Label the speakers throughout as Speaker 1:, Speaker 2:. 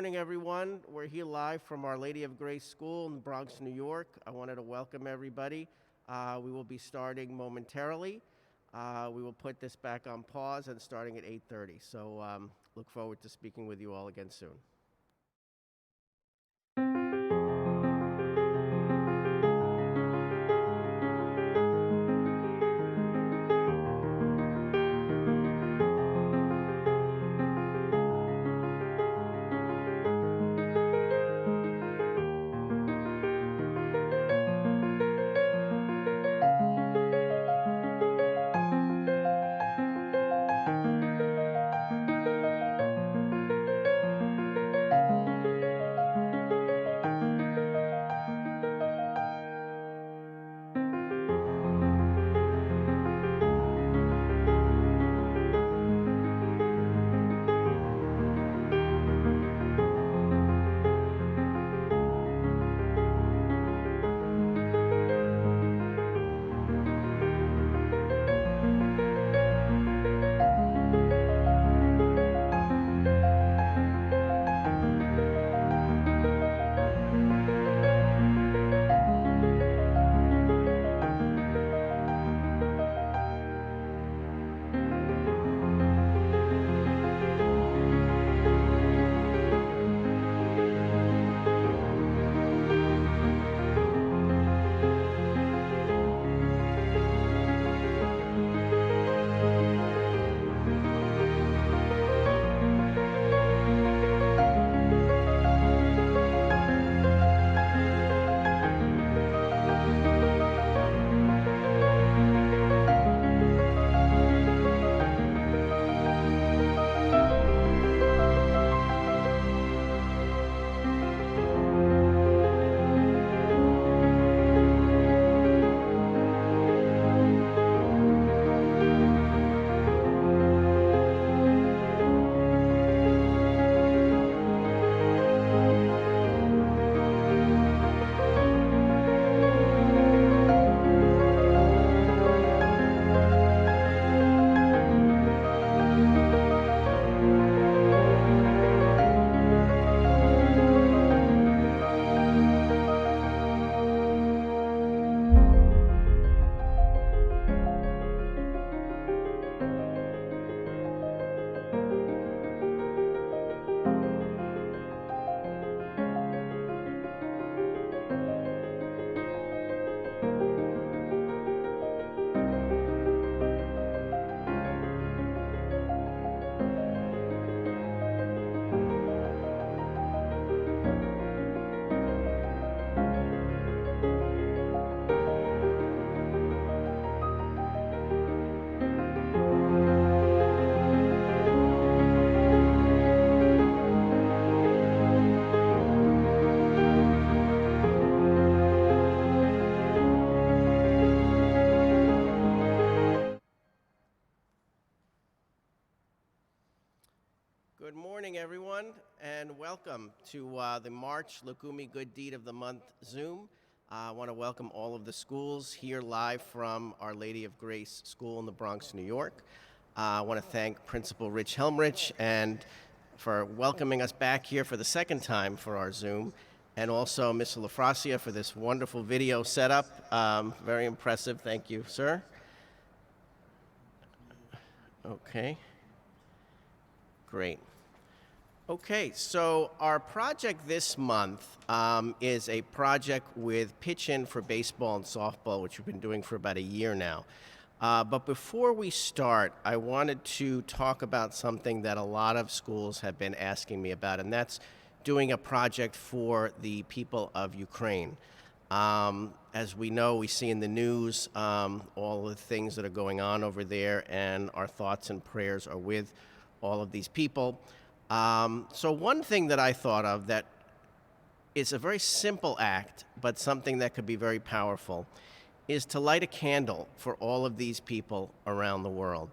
Speaker 1: morning, everyone. We're here live from Our Lady of Grace School in the Bronx, New York. I wanted to welcome everybody. We will be starting momentarily. We will put this back on pause and starting at 8:30. So look forward to speaking with you all again soon. Good morning, everyone, and welcome to the March Loukoumi Good Deed of the Month Zoom. I want to welcome all of the schools here live from Our Lady of Grace School in the Bronx, New York. I want to thank Principal Rich Helmrich and for welcoming us back here for the second time for our Zoom, and also Mr. LaFrasia for this wonderful video setup. Very impressive. Thank you, sir. Okay. Great. Okay, so our project this month is a project with Pitch-In for baseball and softball, which we've been doing for about a year now. But before we start, I wanted to talk about something that a lot of schools have been asking me about, and that's doing a project for the people of Ukraine. As we know, we see in the news all the things that are going on over there, and our thoughts and prayers are with all of these people. So one thing that I thought of that is a very simple act, but something that could be very powerful, is to light a candle for all of these people around the world.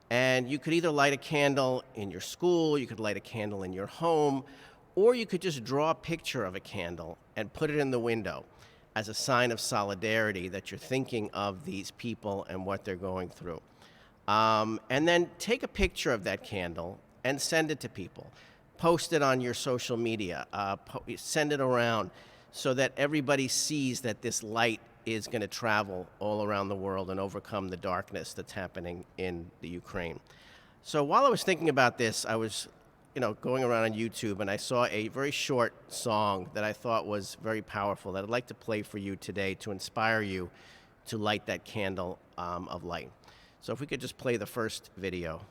Speaker 1: And you could either light a candle in your school, you could light a candle in your home, or you could just draw a picture of a candle and put it in the window as a sign of solidarity that you're thinking of these people and what they're going through. And then take a picture of that candle and send it to people. post it on your social media, send it around so that everybody sees that this light is going to travel all around the world and overcome the darkness that's happening in the Ukraine. So while I was thinking about this, I was going around on YouTube, and I saw a very short song that I thought was very powerful that I'd like to play for you today to inspire you to light that candle of light. So if we could just play the first video.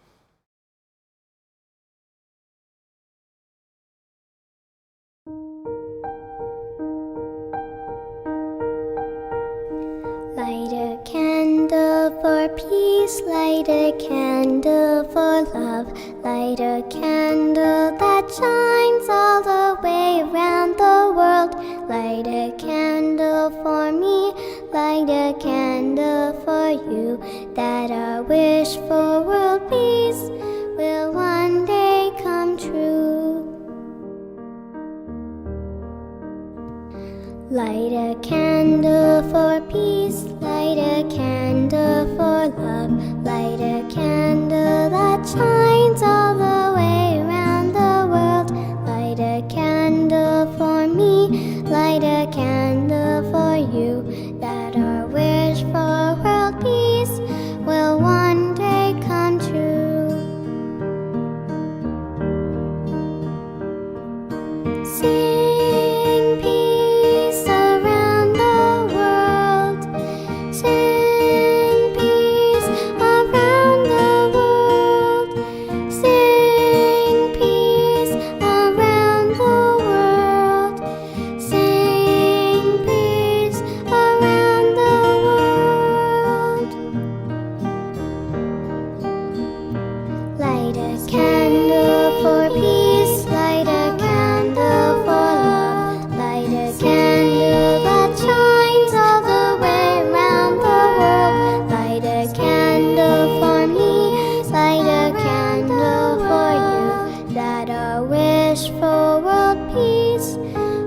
Speaker 2: Light a candle for peace, light a candle for love, light a candle that shines all the way around the world. Light a candle for me, light a candle for you, that our wish for world peace will one day come true. Light a candle for peace, light a candle for love, light a candle that shines all the way around the world. Light a candle for me, light a candle for you, that our wish for world peace will one day come true. Sing peace around the world. Sing peace around the world. Sing peace around the world. Sing peace around the world. Light a candle for peace, light a candle for love, light a candle that shines all the way around the world. Light a candle for me, light a candle for you, that our wish for world peace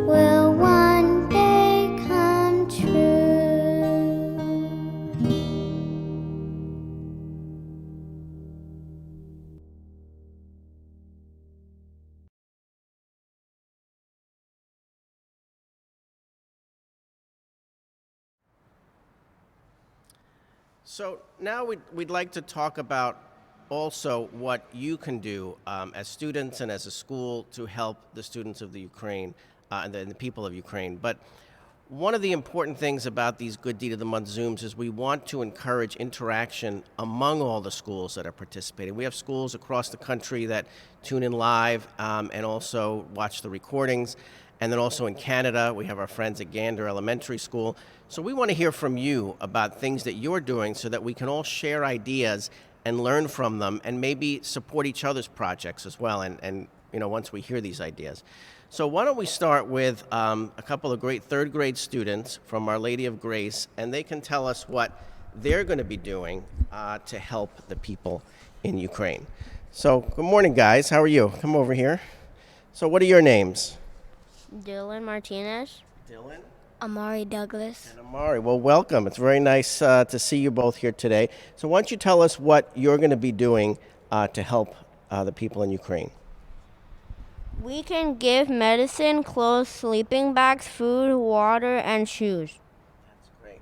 Speaker 2: will one day come true.
Speaker 1: So now we'd like to talk about also what you can do as students and as a school to help the students of the Ukraine and the people of Ukraine. But one of the important things about these Good Deed of the Month Zooms is we want to encourage interaction among all the schools that are participating. We have schools across the country that tune in live and also watch the recordings. And then also in Canada, we have our friends at Gander Elementary School. So we want to hear from you about things that you're doing so that we can all share ideas and learn from them and maybe support each other's projects as well. And once we hear these ideas. So why don't we start with a couple of great third grade students from Our Lady of Grace, and they can tell us what they're going to be doing to help the people in Ukraine. So good morning, guys. How are you? Come over here. So what are your names?
Speaker 3: Dylan Martinez.
Speaker 1: Dylan.
Speaker 2: Amari Douglas.
Speaker 1: And Amari. Well, welcome. It's very nice to see you both here today. So why don't you tell us what you're going to be doing to help the people in Ukraine?
Speaker 3: We can give medicine, clothes, sleeping bags, food, water, and shoes.
Speaker 1: That's great.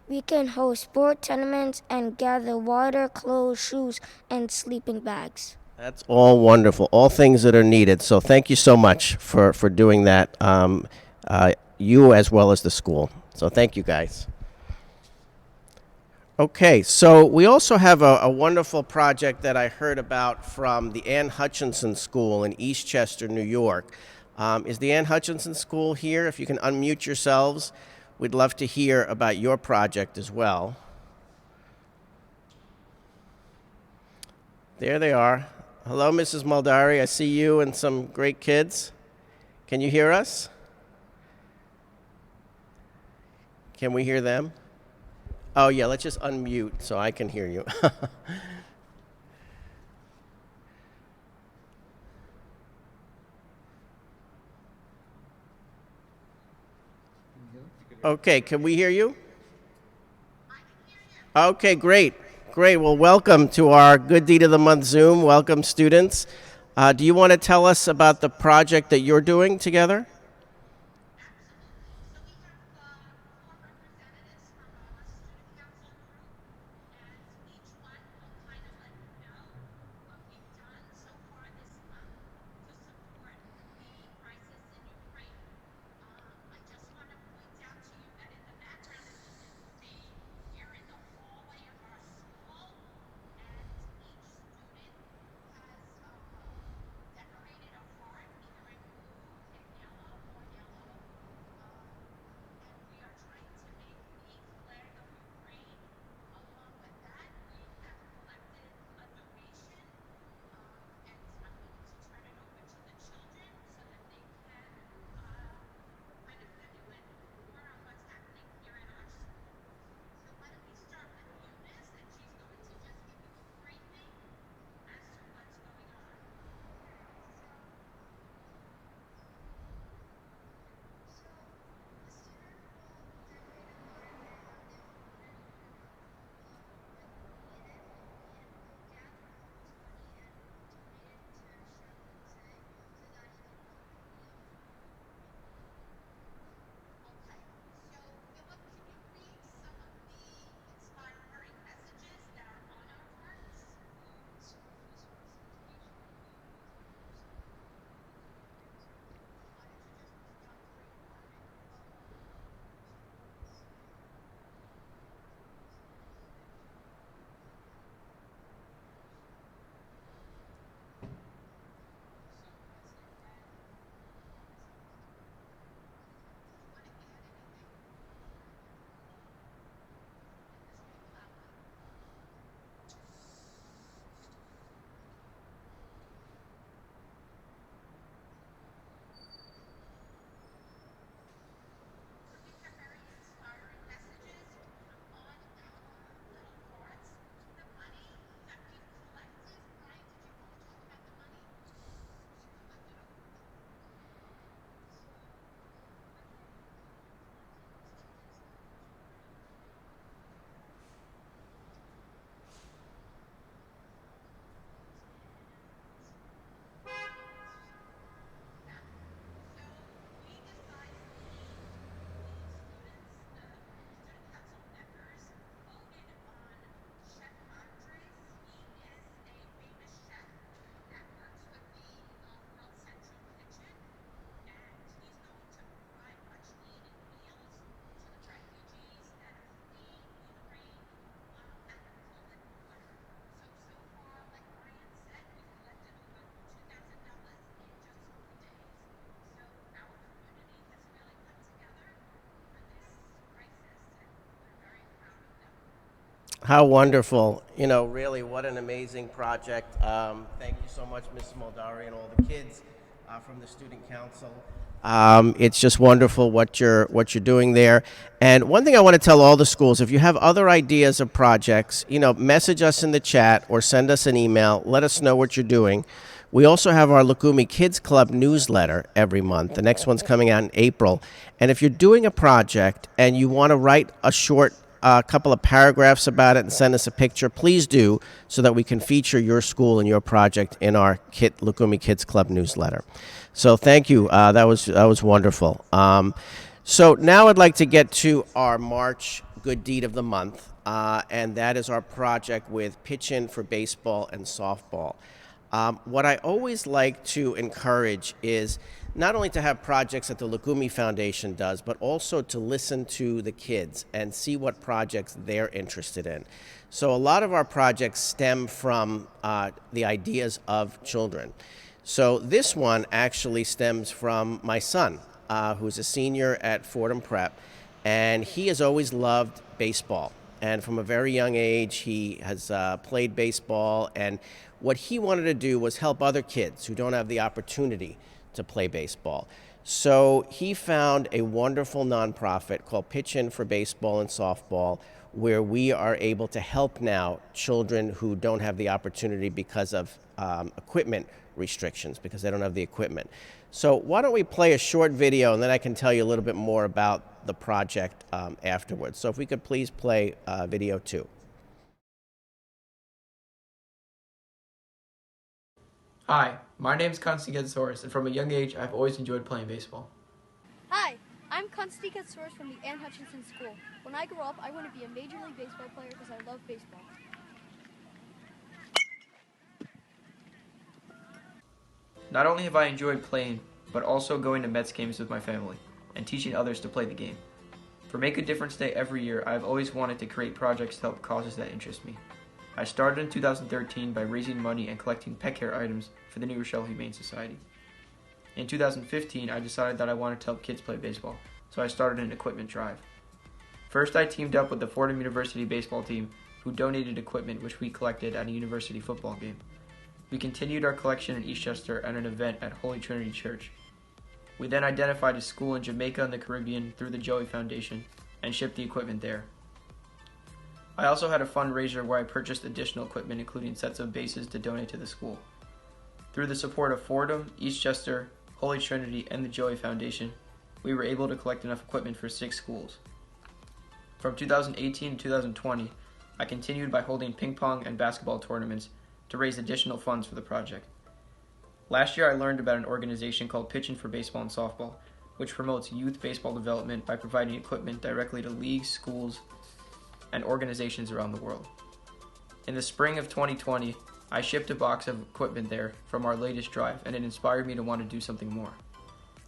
Speaker 2: We can host sport tournaments and gather water, clothes, shoes, and sleeping bags.
Speaker 1: That's all wonderful, all things that are needed. So thank you so much for doing that, you as well as the school. So thank you, guys. Okay, so we also have a wonderful project that I heard about from the Ann Hutchinson School in Eastchester, New York. Is the Ann Hutchinson School here? If you can unmute yourselves, we'd love to hear about your project as well. There they are. Hello, Mrs. Muldari. I see you and some great kids. Can you hear us? Can we hear them? Oh, yeah, let's just unmute so I can hear you. Okay, can we hear you? Okay, great. Great. Well, welcome to our Good Deed of the Month Zoom. Welcome, students. Do you want to tell us about the project that you're doing together? How wonderful. You know, really, what an amazing project. Thank you so much, Mrs. Moldari, and all the kids from the Student Council. It's just wonderful what you're doing there. And one thing I want to tell all the schools, if you have other ideas of projects, you know, message us in the chat or send us an email. Let us know what you're doing. We also have our Loukoumi Kids Club newsletter every month. The next one's coming out in April. And if you're doing a project and you want to write a short couple of paragraphs about it and send us a picture, please do, so that we can feature your school and your project in our Loukoumi Kids Club newsletter. So thank you. That was wonderful. So now I'd like to get to our March Good Deed of the Month, and that is our project with Pitch In for baseball and softball. What I always like to encourage is not only to have projects that the Loukoumi Foundation does, but also to listen to the kids and see what projects they're interested in. So a lot of our projects stem from the ideas of children. So this one actually stems from my son, who's a senior at Fordham Prep, and he has always loved baseball. And from a very young age, he has played baseball, and what he wanted to do was help other kids who don't have the opportunity to play baseball. So he found a wonderful nonprofit called Pitch In for Baseball and Softball, where we are able to help now children who don't have the opportunity because of equipment restrictions, because they don't have the equipment. So why don't we play a short video, and then I can tell you a little bit more about the project afterwards. So if we could please play video 2.
Speaker 4: Hi, my name is Konstantin Soros, and from a young age, I've always enjoyed playing baseball.
Speaker 5: Hi, I'm Konstantin Soros from the Ann Hutchinson School. When I grow up, I want to be a Major League Baseball player because I love baseball.
Speaker 4: Not only have I enjoyed playing, but also going to Mets games with my family and teaching others to play the game. For Make a Difference Day every year, I've always wanted to create projects to help causes that interest me. I started in 2013 by raising money and collecting pet care items for the New Rochelle Humane Society. In 2015, I decided that I wanted to help kids play baseball, so I started an equipment drive. First, I teamed up with the Fordham University baseball team, who donated equipment which we collected at a university football game. We continued our collection in Eastchester at an event at Holy Trinity Church. We then identified a school in Jamaica and the Caribbean through the Joey Foundation and shipped the equipment there. I also had a fundraiser where I purchased additional equipment, including sets of bases to donate to the school. Through the support of Fordham, Eastchester, Holy Trinity, and the Joey Foundation, we were able to collect enough equipment for 6 schools. From 2018 to 2020, I continued by holding ping pong and basketball tournaments to raise additional funds for the project. Last year, I learned about an organization called Pitchin' for Baseball and Softball, which promotes youth baseball development by providing equipment directly to leagues, schools, and organizations around the world. In the spring of 2020, I shipped a box of equipment there from our latest drive, and it inspired me to want to do something more.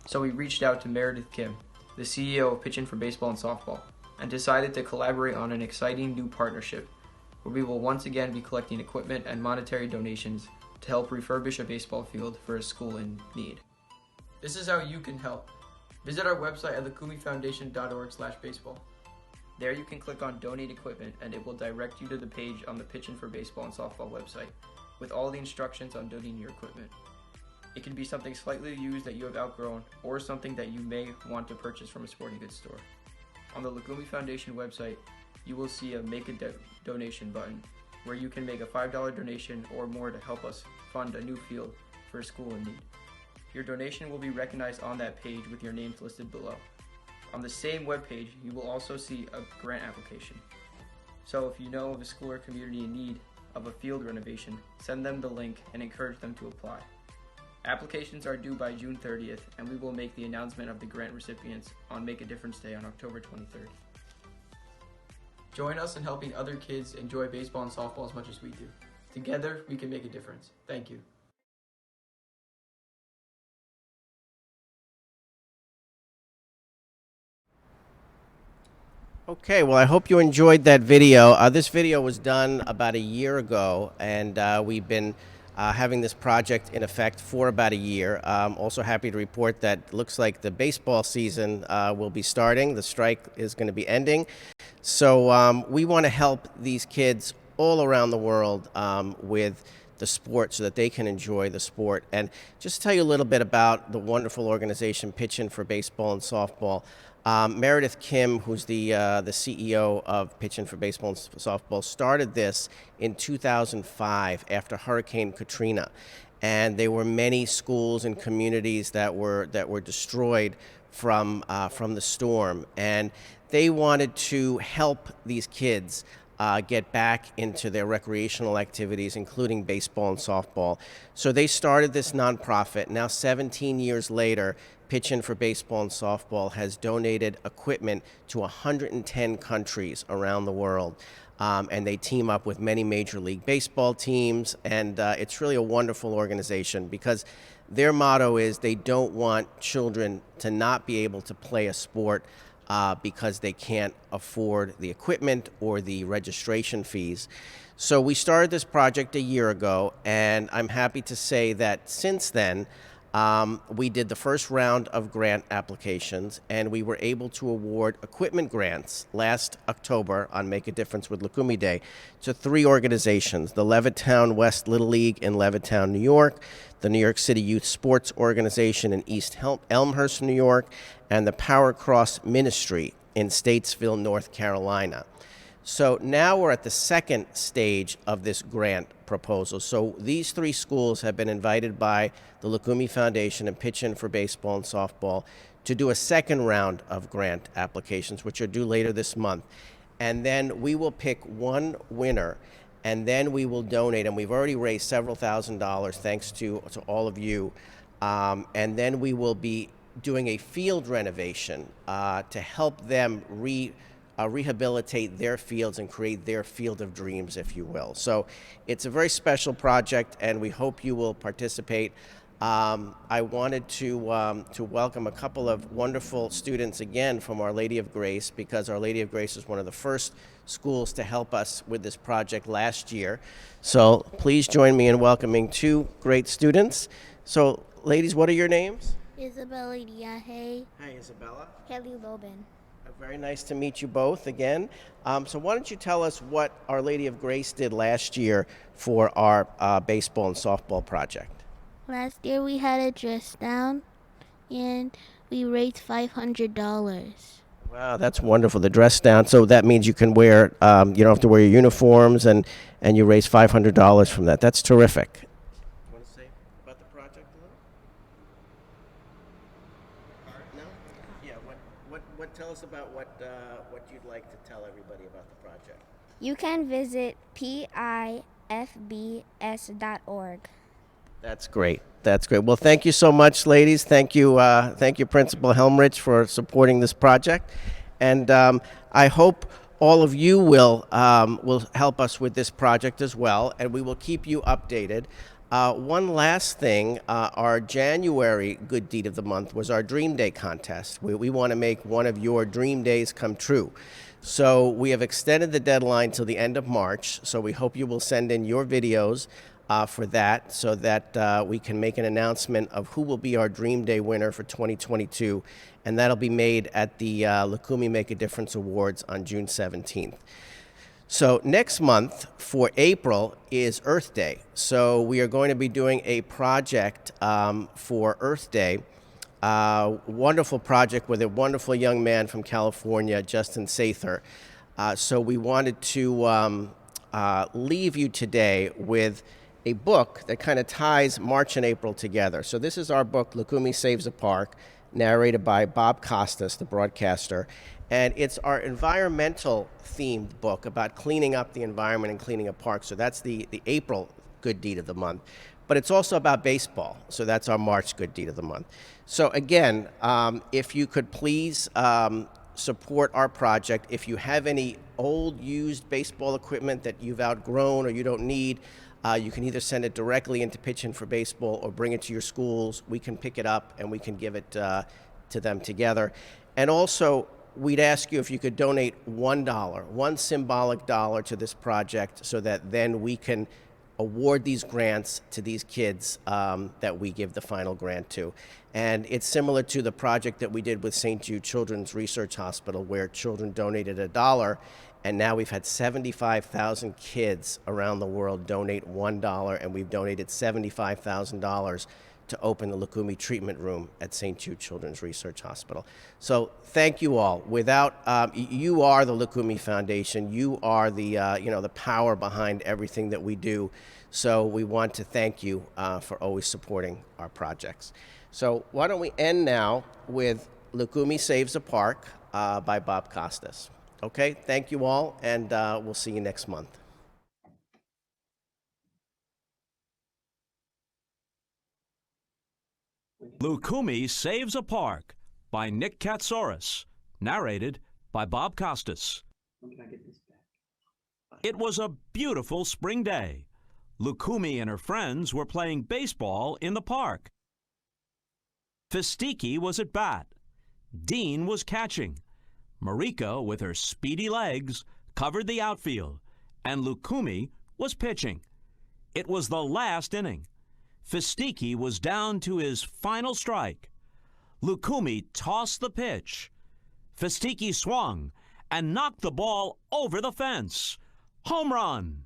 Speaker 4: So we reached out to Meredith Kim, the CEO of Pitchin' for Baseball and Softball, and decided to collaborate on an exciting new partnership where we will once again be collecting equipment and monetary donations to help refurbish a baseball field for a school in need. This is how you can help. Visit our website at loukoumi.org/baseball. There you can click on Donate Equipment and it will direct you to the page on the Pitchin' for Baseball and Softball website with all the instructions on donating your equipment. It can be something slightly used that you have outgrown or something that you may want to purchase from a sporting goods store. On the Loukoumi Foundation website, you will see a Make a Donation button where you can make a $5 donation or more to help us fund a new field for a school in need. Your donation will be recognized on that page with your names listed below. On the same webpage, you will also see a grant application. So if you know of a school or community in need of a field renovation, send them the link and encourage them to apply. Applications are due by June 30th, and we will make the announcement of the grant recipients on Make a Difference Day on October 23rd. Join us in helping other kids enjoy baseball and softball as much as we do. Together, we can make a difference. Thank you.
Speaker 1: Okay, well, I hope you enjoyed that video. This video was done about a year ago, and we've been having this project in effect for about a year. Also happy to report that it looks like the baseball season will be starting. The strike is going to be ending. So we want to help these kids all around the world with the sport so that they can enjoy the sport. And just to tell you a little bit about the wonderful organization Pitchin' for Baseball and Softball. Meredith Kim, who's the CEO of Pitchin' for Baseball and Softball, started this in 2005 after Hurricane Katrina, and there were many schools and communities that were destroyed from the storm, and they wanted to help these kids get back into their recreational activities, including baseball and softball. So they started this nonprofit. Now, 17 years later, Pitchin' for Baseball and Softball has donated equipment to 110 countries around the world. And they team up with many Major League Baseball teams. And it's really a wonderful organization because their motto is they don't want children to not be able to play a sport because they can't afford the equipment or the registration fees. So we started this project a year ago, and I'm happy to say that since then, we did the first round of grant applications, and we were able to award equipment grants last October on Make a Difference with Loukoumi Day to 3 organizations: the Levittown West Little League in Levittown, New York, the New York City Youth Sports Organization in East Elmhurst, New York, and the Power Cross Ministry in Statesville, North Carolina. So now we're at the second stage of this grant proposal. So these 3 schools have been invited by the Loukoumi Foundation and Pitchin' for Baseball and Softball to do a second round of grant applications, which are due later this month. And then we will pick one winner, and then we will donate, and we've already raised several $1,000s thanks to all of you, and then we will be doing a field renovation to help them rehabilitate their fields and create their field of dreams, if you will. So it's a very special project, and we hope you will participate. I wanted to welcome a couple of wonderful students again from Our Lady of Grace, because Our Lady of Grace is one of the first schools to help us with this project last year. So please join me in welcoming two great students. So ladies, what are your names?
Speaker 2: Isabella Diahe,
Speaker 1: Hi, Isabella.
Speaker 2: Kelly Lobin.
Speaker 1: Very nice to meet you both again. So why don't you tell us what Our Lady of Grace did last year for our baseball and softball project?
Speaker 2: Last year we had a dress down and we raised $500.
Speaker 1: Wow, that's wonderful. The dress down, so that means you can wear, you don't have to wear your uniforms, and you raise $500 from that. That's terrific. You want to say about the project a little? No? Yeah, tell us about what you'd like to tell everybody about the project.
Speaker 3: You can visit pifbs.org.
Speaker 1: That's great. That's great. Well, thank you so much, ladies. Thank you, Principal Helmrich, for supporting this project, and I hope all of you will help us with this project as well, and we will keep you updated. One last thing, our January Good Deed of the Month was our Dream Day contest. We want to make one of your dream days come true. So we have extended the deadline till the end of March, so we hope you will send in your videos for that, so that we can make an announcement of who will be our Dream Day winner for 2022, and that'll be made at the Loukoumi Make a Difference Awards on June 17th. So next month for April is Earth Day, so we are going to be doing a project for Earth Day, wonderful project with a wonderful young man from California, Justin Sather. So we wanted to leave you today with a book that kind of ties March and April together. So this is our book, Loukoumi Saves a Park, narrated by Bob Costas, the broadcaster. And it's our environmental themed book about cleaning up the environment and cleaning up parks. So that's the April Good Deed of the Month. But it's also about baseball. So that's our March Good Deed of the Month. So again, if you could please support our project. If you have any old used baseball equipment that you've outgrown or you don't need, you can either send it directly into Pitch In for Baseball or bring it to your schools. We can pick it up and we can give it to them together. And also, we'd ask you if you could donate $1, one symbolic dollar to this project, so that then we can award these grants to these kids that we give the final grant to. And it's similar to the project that we did with St. Jude Children's Research Hospital, where children donated $1, and now we've had 75,000 kids around the world donate $1, and we've donated $75,000 to open the Loukoumi treatment room at St. Jude Children's Research Hospital. So thank you all. Without you are the Loukoumi Foundation. You are the the power behind everything that we do. So we want to thank you for always supporting our projects. So why don't we end now with Loukoumi Saves a Park by Bob Costas. Okay, thank you all, and we'll see you next month.
Speaker 6: Loukoumi Saves a Park by Nick Katsouris, narrated by Bob Costas. It was a beautiful spring day. Loukoumi and her friends were playing baseball in the park. Fistiki was at bat. Dean was catching. Marika, with her speedy legs, covered the outfield, and Loukoumi was pitching. It was the last inning. Fistiki was down to his final strike. Loukoumi tossed the pitch. Fistiki swung and knocked the ball over the fence. Home run!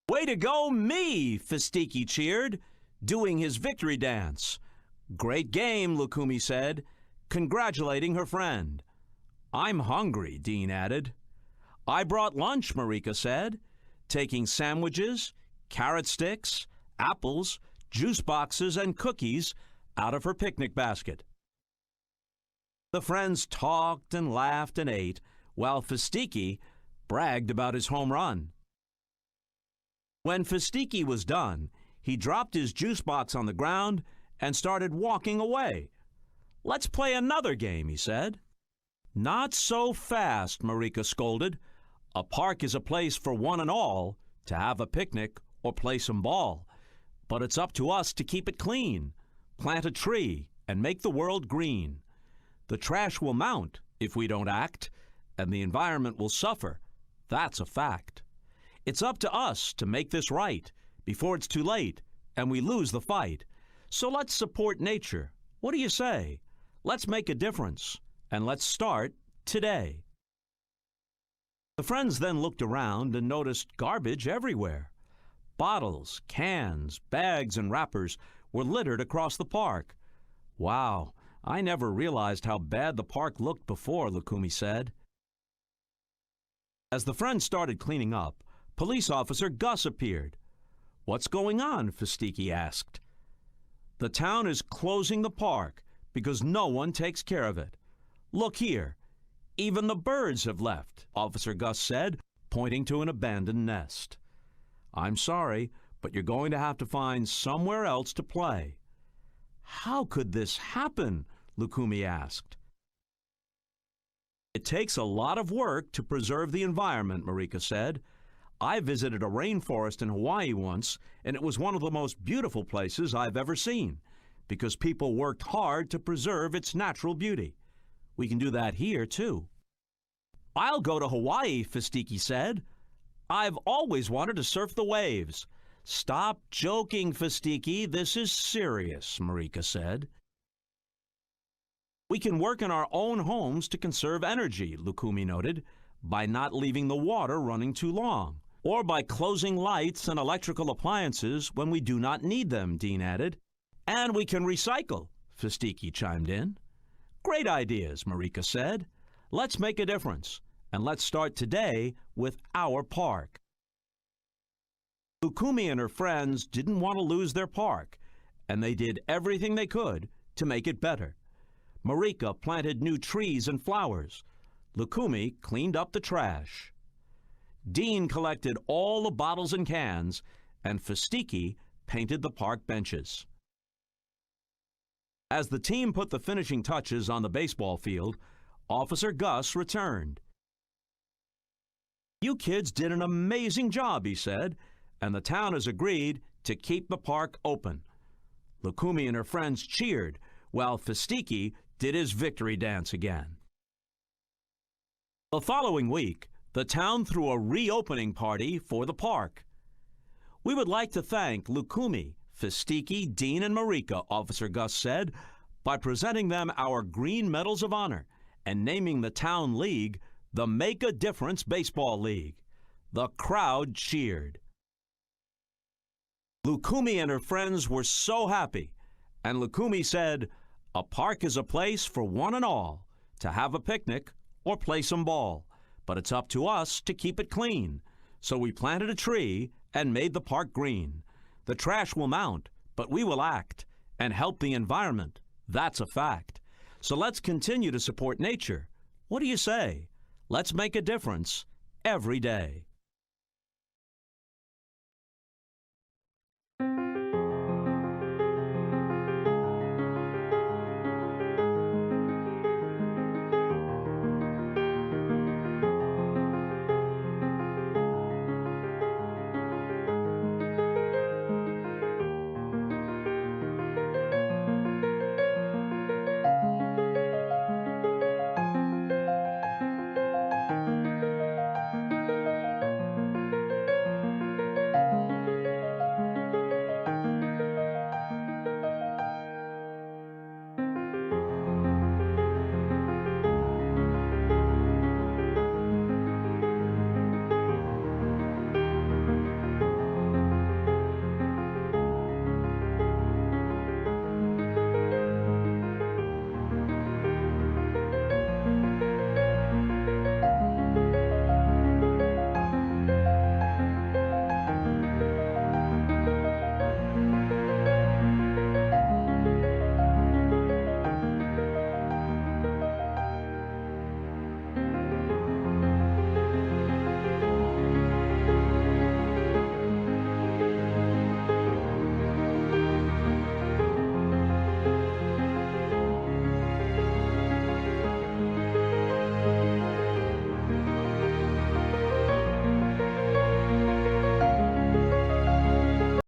Speaker 6: Way to go, me! Fistiki cheered, doing his victory dance. Great game, Loukoumi said, congratulating her friend. I'm hungry, Dean added. I brought lunch, Marika said, taking sandwiches, carrot sticks, apples, juice boxes, and cookies out of her picnic basket. The friends talked and laughed and ate, while Fistiki bragged about his home run. When Fistiki was done, he dropped his juice box on the ground and started walking away. "Let's play another game," he said. "Not so fast," Marika scolded. "A park is a place for one and all to have a picnic or play some ball. But it's up to us to keep it clean, plant a tree, and make the world green. The trash will mount if we don't act, and the environment will suffer. That's a fact. It's up to us to make this right before it's too late and we lose the fight. So let's support nature. What do you say? Let's make a difference, and let's start today." The friends then looked around and noticed garbage everywhere. Bottles, cans, bags, and wrappers were littered across the park. "Wow, I never realized how bad the park looked before," Loukoumi said. As the friends started cleaning up, Police Officer Gus appeared. "What's going on?" Fistiki asked. "The town is closing the park because no one takes care of it. Look here, even the birds have left," Officer Gus said, pointing to an abandoned nest. "I'm sorry, but you're going to have to find somewhere else to play." "How could this happen?" Loukoumi asked. "It takes a lot of work to preserve the environment," Marika said. "I visited a rainforest in Hawaii once, and it was one of the most beautiful places I've ever seen, because people worked hard to preserve its natural beauty. We can do that here, too." "I'll go to Hawaii," Fistiki said. "I've always wanted to surf the waves." "Stop joking, Fistiki. This is serious," Marika said. "We can work in our own homes to conserve energy," Loukoumi noted, "by not leaving the water running too long, or by closing lights and electrical appliances when we do not need them," Dean added. "And we can recycle," Fistiki chimed in. "Great ideas," Marika said. "Let's make a difference, and let's start today with our park." Loukoumi and her friends didn't want to lose their park, and they did everything they could to make it better. Marika planted new trees and flowers. Loukoumi cleaned up the trash. Dean collected all the bottles and cans, and Fistiki painted the park benches. As the team put the finishing touches on the baseball field, Officer Gus returned. "You kids did an amazing job," he said, "and the town has agreed to keep the park open." Loukoumi and her friends cheered, while Fistiki did his victory dance again. The following week, the town threw a reopening party for the park. "We would like to thank Loukoumi, Fistiki, Dean, and Marika," Officer Gus said, "by presenting them our Green Medals of Honor and naming the town league the Make a Difference Baseball League." The crowd cheered. Loukoumi and her friends were so happy, and Loukoumi said, "A park is a place for one and all to have a picnic or play some ball, but it's up to us to keep it clean. So we planted a tree and made the park green. The trash will mount, but we will act and help the environment. That's a fact. So let's continue to support nature. What do you say? Let's make a difference every day."